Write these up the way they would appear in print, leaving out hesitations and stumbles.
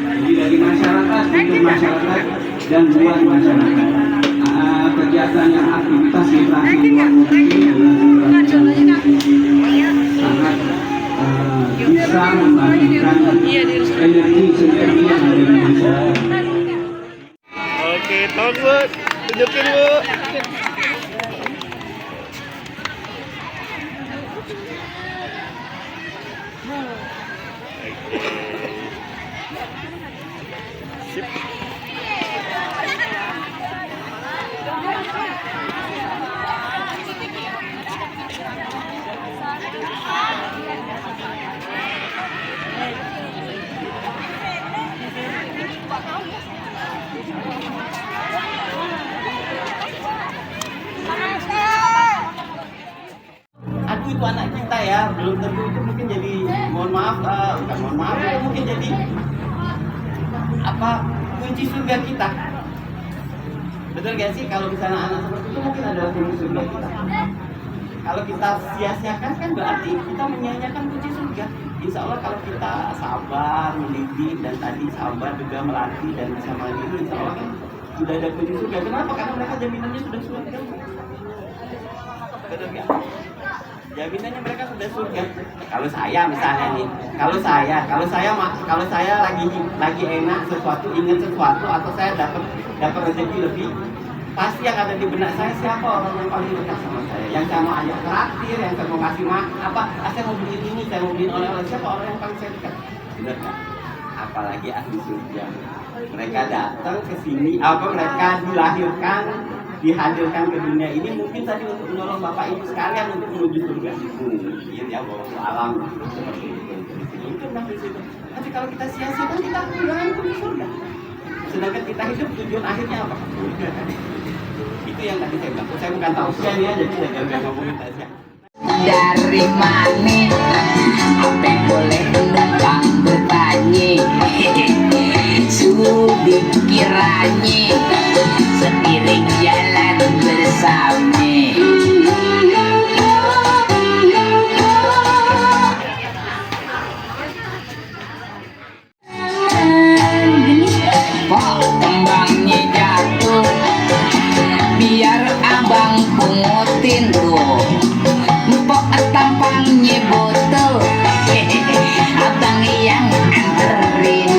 Jadi dari masyarakat untuk masyarakat dan buat masyarakat. Kegiatan yang aktivitas literasi luar negeri adalah sangat bisa membangkitkan energi yang ada di masyarakat. Oke, tahun Bu, tunjukin Bu. Sip. Aku itu anak kita ya, belum tentu itu mungkin jadi mohon maaf, bukan mohon maaf, itu mungkin jadi apa kunci surga kita. Betul gak sih kalau misalnya anak seperti itu mungkin adalah kunci surga kita. Kalau kita sia-siakan kan berarti kita menyia-nyiakan kunci surga. Insya Allah kalau kita sabar, mendidik dan tadi sabar juga melatih dan bisa mandiri, insya Allah kan sudah ada kunci surga. Kenapa? Karena mereka jaminannya sudah surga. Betul gak? Jaminannya mereka sudah surga. Kalau saya misalnya nih, kalau saya lagi enak sesuatu, ingat sesuatu, atau saya dapat rezeki lebih, pasti yang ada di benak saya siapa orang yang paling dekat sama saya, yang saya mau ajak traktir, yang saya mau kasih saya mau beli ini, saya mau beli oleh-oleh, siapa orang yang paling saya dekat? Benar kan? Apalagi ahli surga. Mereka datang ke sini, mereka dihadirkan ke dunia ini mungkin tadi untuk menolong Bapak Ibu sekalian untuk menuju surga. Mungkin ya bahwa alam seperti itu. Itu di situ. Tapi kalau kita sia-siakan kita kehilangan kunci surga. Sedangkan kita hidup tujuan akhirnya apa? Surga. Itu yang tadi saya bilang. Saya bukan tausiah ya, jadi saya jangan ngomongin tausiah. Dari mana apa boleh numpang bertanya sudi kiranya seiring jalan bersama. Kok kembangnya jatuh biar abang pungutin tuh. Mpok tampangnya botol, abang yang anterin.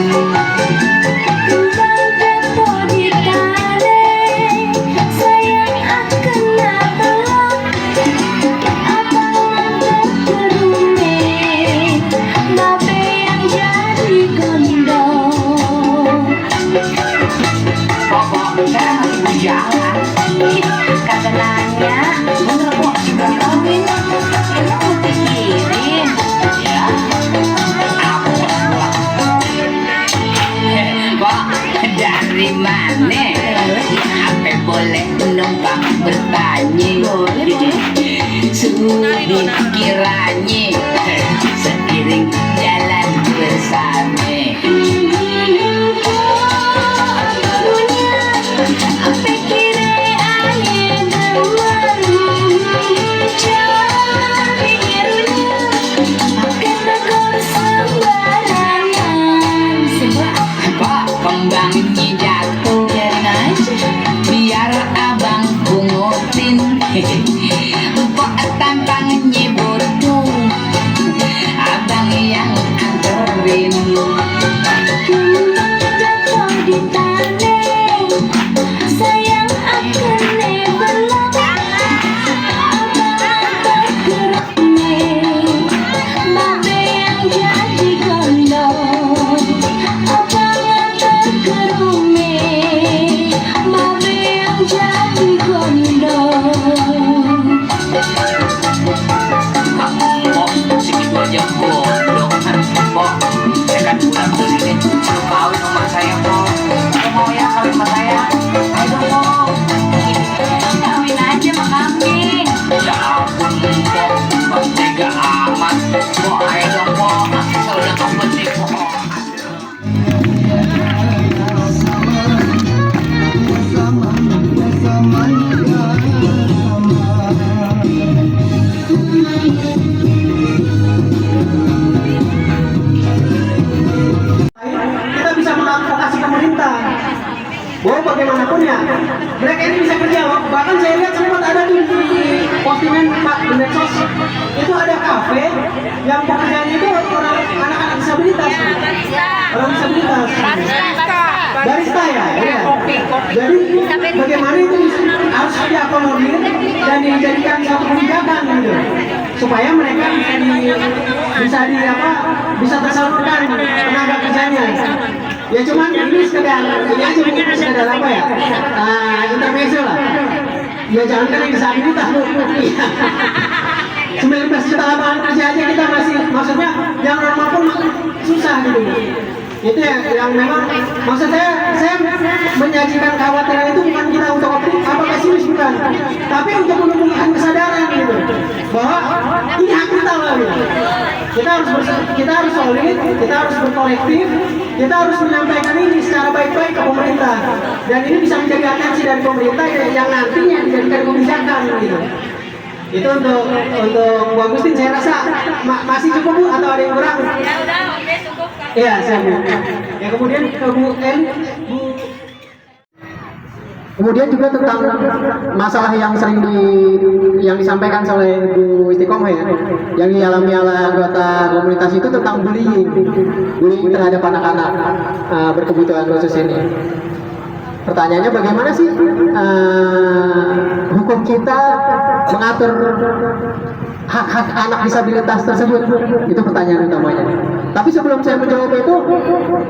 Bang di tane, sayang akan nabok. Abang antar ke rumah, babe yang jadi gondok. Pokok saya masih jalan, kagak nanya, bener kok sudah ngomongin. Dari mana? Apa boleh numpang bertanya? Sudi kiranya seiring jalan bersama. Apa kira ayah dengaru? Jangan pikirnya akan negor sembarangan. Kok kembangnya jatuh biar abang pungutin. Kok tampangnya bodoh, abang yang anterin. Jatuh di tanah, sayang akan nebelak. Abang antar geraknya, babe yang jadi gondok. Abang antar ke rumah, babe yang jadi gondok. Kok segitu aja bodoh kan? Kok saya kan udah beli nih, kawin sama saya kok. Kok mau ya kawin sama saya? Ayo dong kok, kawin aja sama kami. Ya ampun kok tega amat. Kok ayo dong kok. ya, mereka ini bisa kerja loh. Bahkan saya lihat sempat ada tuh di postingan Pak di medsos, itu ada kafe yang pekerjaannya itu orang anak-anak disabilitas. Orang disabilitas. Barista ya, ya. Jadi bagaimana itu harus diakomodir dan dijadikan satu kebijakan gitu, supaya mereka bisa tersalurkan tenaga kerjanya. Ya cuman ini sekedar ini aja mungkin sekedar apa ya? Intermezzo lah. Ya jangan kan yang disabilitas bu. 19 juta lapangan kerja aja kita masih, maksudnya yang normal pun susah gitu. Itu yang memang maksud saya menyajikan kekhawatiran itu bukan kita untuk apa pesimis, bukan, tapi untuk menumbuhkan kesadaran gitu bahwa ini hak kita lah gitu. Kita harus solid, kita harus berkolektif, kita harus menyampaikan ini secara baik-baik ke pemerintah, dan ini bisa menjadi atensi dari pemerintah yang nantinya dijadikan kebijakan gitu. Itu untuk Bu Agustin saya rasa masih cukup Bu, atau ada yang kurang? Ya udah, oke cukup. Iya, saya Bu. Ya kemudian ke Bu El, kemudian juga tentang masalah yang sering yang disampaikan oleh Bu Istiqomah ya, yang dialami oleh anggota komunitas itu tentang bullying terhadap anak-anak berkebutuhan khusus ini. Pertanyaannya bagaimana sih hukum kita mengatur hak-hak anak disabilitas tersebut? Itu pertanyaan utamanya. Tapi sebelum saya menjawab itu,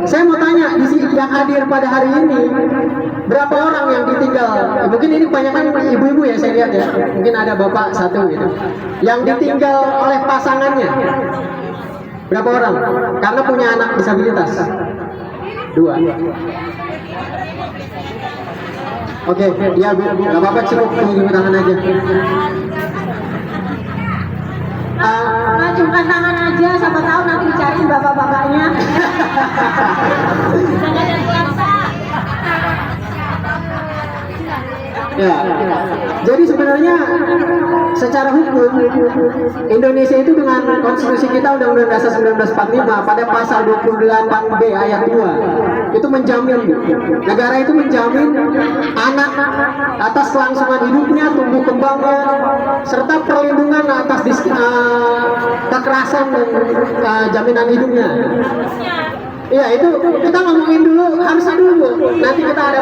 saya mau tanya di sini yang hadir pada hari ini, berapa orang yang ditinggal? Mungkin ini kebanyakan ibu-ibu ya saya lihat ya. Mungkin ada bapak satu gitu. Yang ditinggal oleh pasangannya. Berapa orang? Karena punya anak disabilitas. 2. Oke, ya Bu, nggak apa-apa, cukup tunggu tangan aja. Acungkan tangan aja, siapa tahu nanti dicariin bapak-bapaknya. Jangan yang puasa. Ya, jadi sebenarnya secara hukum Indonesia itu dengan konstitusi kita Undang-Undang Dasar 1945 pada pasal 28B ayat 2 itu menjamin, negara itu menjamin anak atas kelangsungan hidupnya, tumbuh kembangnya, serta perlindungan atas kekerasan dan jaminan hidupnya. Iya, itu kita ngomongin dulu, harusnya dulu Bu. Nanti kita ada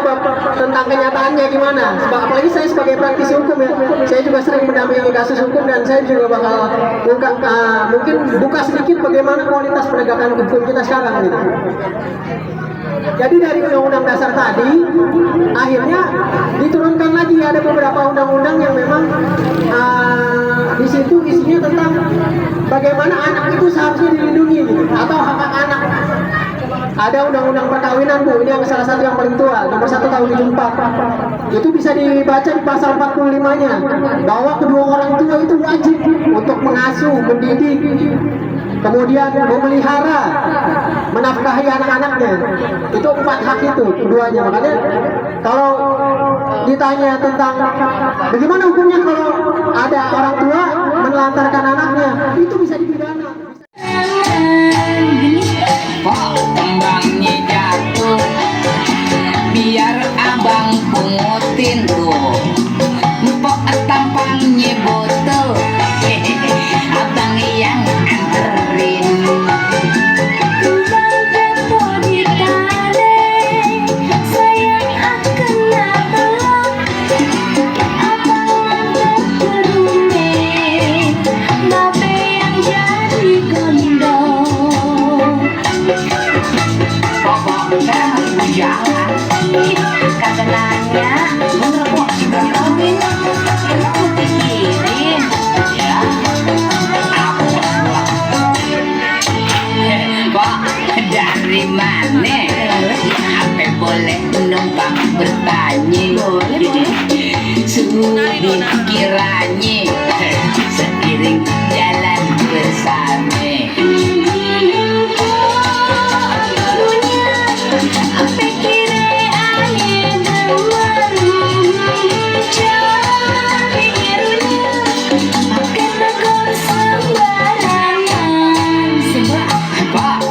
tentang kenyataannya gimana. Apalagi saya sebagai praktisi hukum ya, saya juga sering mendampingi kasus hukum, dan saya juga bakal mungkin buka sedikit bagaimana kualitas penegakan hukum kita sekarang gitu. Jadi dari undang-undang dasar tadi, akhirnya diturunkan lagi ada beberapa undang-undang yang memang di situ isinya tentang bagaimana anak itu seharusnya dilindungi gitu, atau hak-hak anak. Ada undang-undang perkawinan Bu, ini yang salah satu yang paling tua, nomor 1 tahun 74. Itu bisa dibaca di pasal 45-nya, bahwa kedua orang tua itu wajib untuk mengasuh, mendidik, kemudian memelihara, menafkahi anak-anaknya. Itu 4 hak itu keduanya. Makanya kalau ditanya tentang bagaimana hukumnya kalau ada orang tua menelantarkan anaknya, itu bisa dipidana. Kok kembangnya jatuh, biar abang pungutin tuh. Mpok tampangnya botol, abang yang anterin. Kagak nanya, menurut juga kawin, emang mau pikirin, ya. Kok dari mana? Apa boleh numpang bertanya? Sudah kiranya seiring jalan bersama.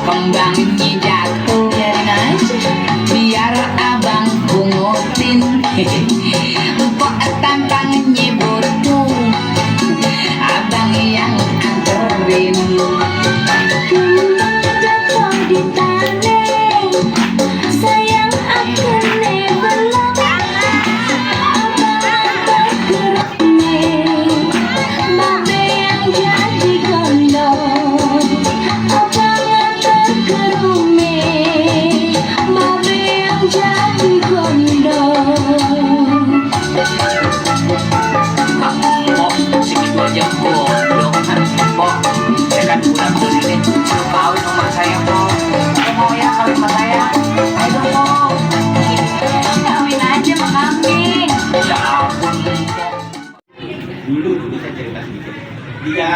Kembangnya jatuh, biar abang pungutin.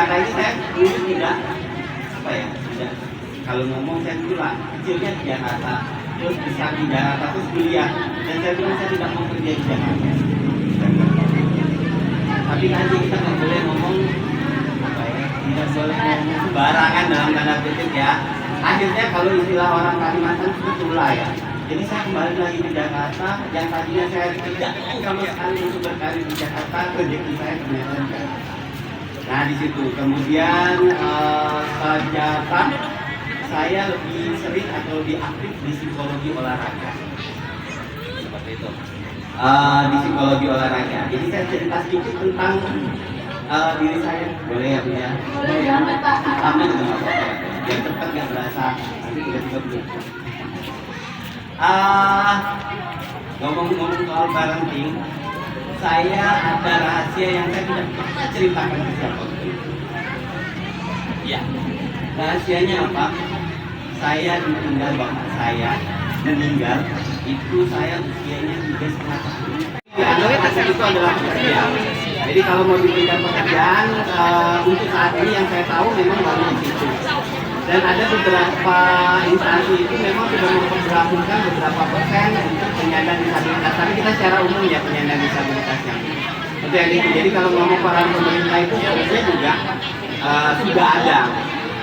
Jakarta ini saya dulu tidak apa ya, tidak, kalau ngomong saya dulu lah kecilnya di Jakarta, terus besar di Jakarta, terus kuliah, dan saya bilang saya tidak mau kerja di Jakarta. Tapi nanti kita nggak boleh ngomong apa ya, tidak boleh ngomong sembarangan dalam tanda kutip ya. Akhirnya kalau istilah orang Kalimantan itu tulah ya. Jadi saya kembali lagi ke Jakarta, yang tadinya saya tidak sama sekali untuk berkarir di Jakarta, rezeki saya ternyata di Jakarta. Nah di situ kemudian ternyata saya lebih sering atau lebih aktif di psikologi olahraga, seperti itu. Di psikologi olahraga. Jadi saya cerita sedikit tentang diri saya, boleh ya Bu ya? Boleh banget Pak. Lama juga nggak apa-apa. Yang cepat nggak berasa, nanti tiba-tiba belum. Ngomong-ngomong soal parenting, saya ada rahasia yang saya tidak pernah ceritakan ke siapapun. Ya, rahasianya apa? Saya ditinggal bapak saya, meninggal itu saya usianya 3,5 tahun. Di Android itu adalah pekerjaan. Jadi kalau mau dipindah pekerjaan, untuk saat ini yang saya tahu memang baru di situ. Dan ada beberapa instansi itu memang sudah memperlakukan beberapa persen untuk penyandang disabilitas. Tapi kita secara umum ya penyandang disabilitasnya. Itu yang itu. Jadi kalau ngomong peran pemerintah itu sebenarnya juga sudah ada.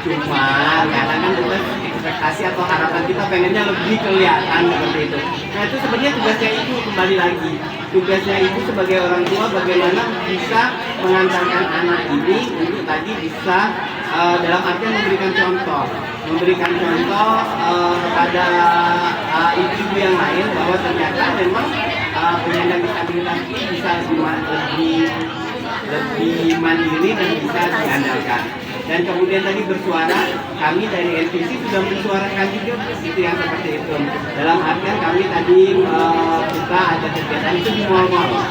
Cuma kadang kan kita ekspektasi atau harapan kita pengennya lebih kelihatan seperti itu. Nah itu sebenarnya tugasnya ibu kembali lagi. Tugasnya ibu sebagai orang tua bagaimana bisa mengantarkan anak ini untuk tadi bisa dalam artian memberikan contoh kepada ibu-ibu yang lain bahwa ternyata memang penyandang disabilitas ini bisa lebih mandiri dan bisa diandalkan. Dan kemudian tadi bersuara, kami dari NPC sudah mensuarakan juga itu yang seperti itu. Dalam artian kami tadi kita ada kegiatan itu di mall-mall.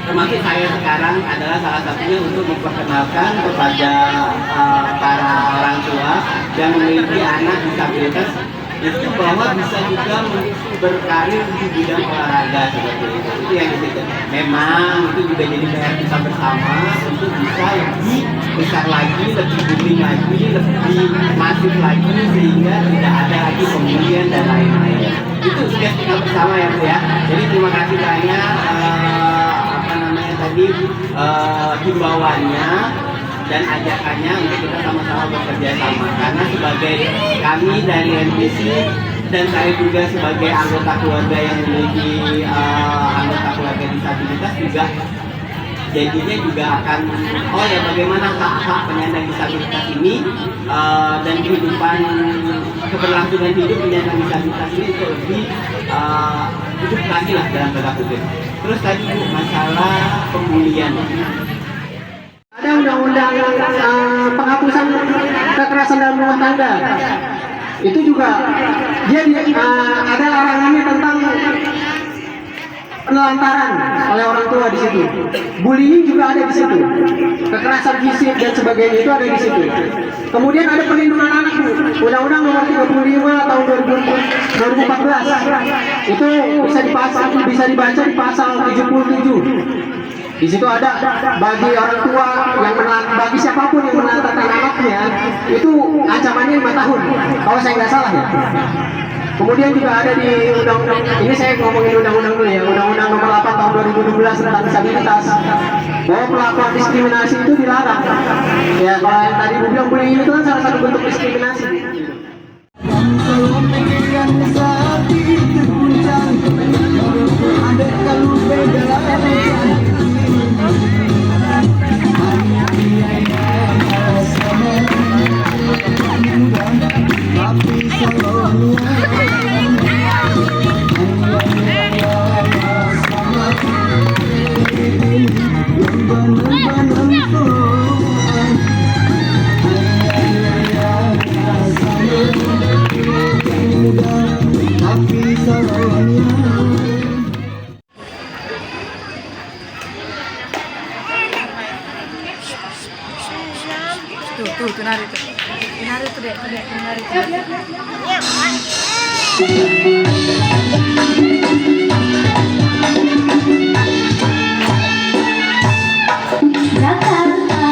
Termasuk saya sekarang adalah salah satunya untuk memperkenalkan kepada para orang tua yang memiliki anak disabilitas itu bahwa bisa juga berkarir di bidang olahraga seperti itu. Itu yang di situ. Memang itu juga jadi PR kita bersama untuk bisa lebih besar lagi, lebih booming lagi, lebih masif lagi sehingga tidak ada lagi pembulian dan lain-lain. Itu sudah kita bersama ya Bu ya. Jadi terima kasih banyak tadi himbauannya dan ajakannya untuk kita sama-sama bekerja sama, karena sebagai kami dari NPC dan saya juga sebagai anggota keluarga yang memiliki anggota keluarga disabilitas juga jadinya juga akan bagaimana hak-hak penyandang disabilitas ini dan kehidupan keberlangsungan hidup penyandang disabilitas ini untuk lebih hidup lagi lah dalam tanda kutip. Terus tadi Bu, masalah pembulian. Ada undang-undang penghapusan kekerasan dalam rumah tangga. Itu juga dia ada larangannya tentang penelantaran oleh orang tua di situ. Bullying juga ada di situ. Kekerasan fisik dan sebagainya itu ada di situ. Kemudian ada perlindungan anak, Bu. Undang-Undang Nomor 35 tahun 2014. Itu bisa dibaca di pasal 77. Di situ ada bagi orang tua bagi siapapun yang menelantarkan anaknya itu ancamannya 5 tahun. Kalau saya nggak salah ya. Kemudian juga ada di undang-undang, ini saya ngomongin undang-undang dulu ya, Undang-Undang Nomor 8 tahun 2016 tentang disabilitas, bahwa perlakuan diskriminasi itu dilarang. Ya, kalau yang tadi Bu bilang bullying itu kan salah satu bentuk diskriminasi. Tuh, nari tuh dek, nari tuh. Jakarta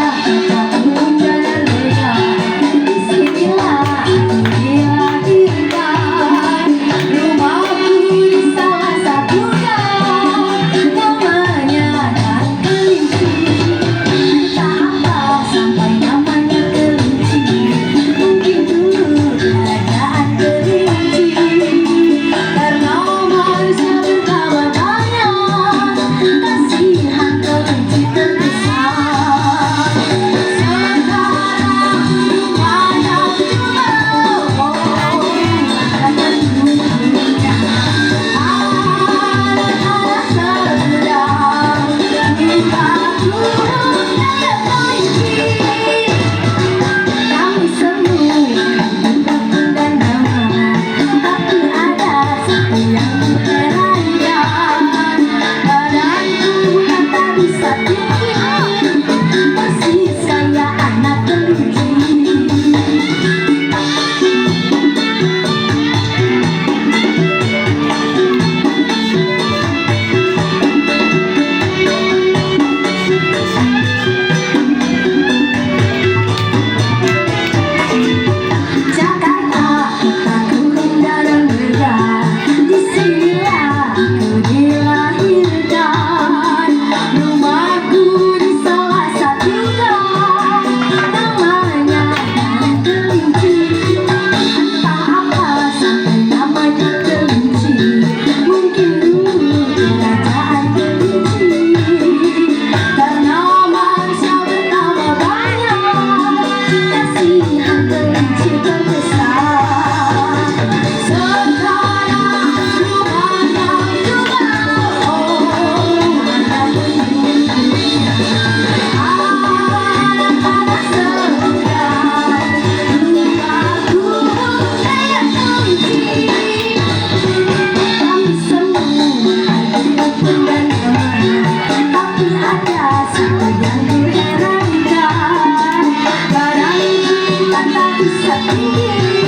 Ini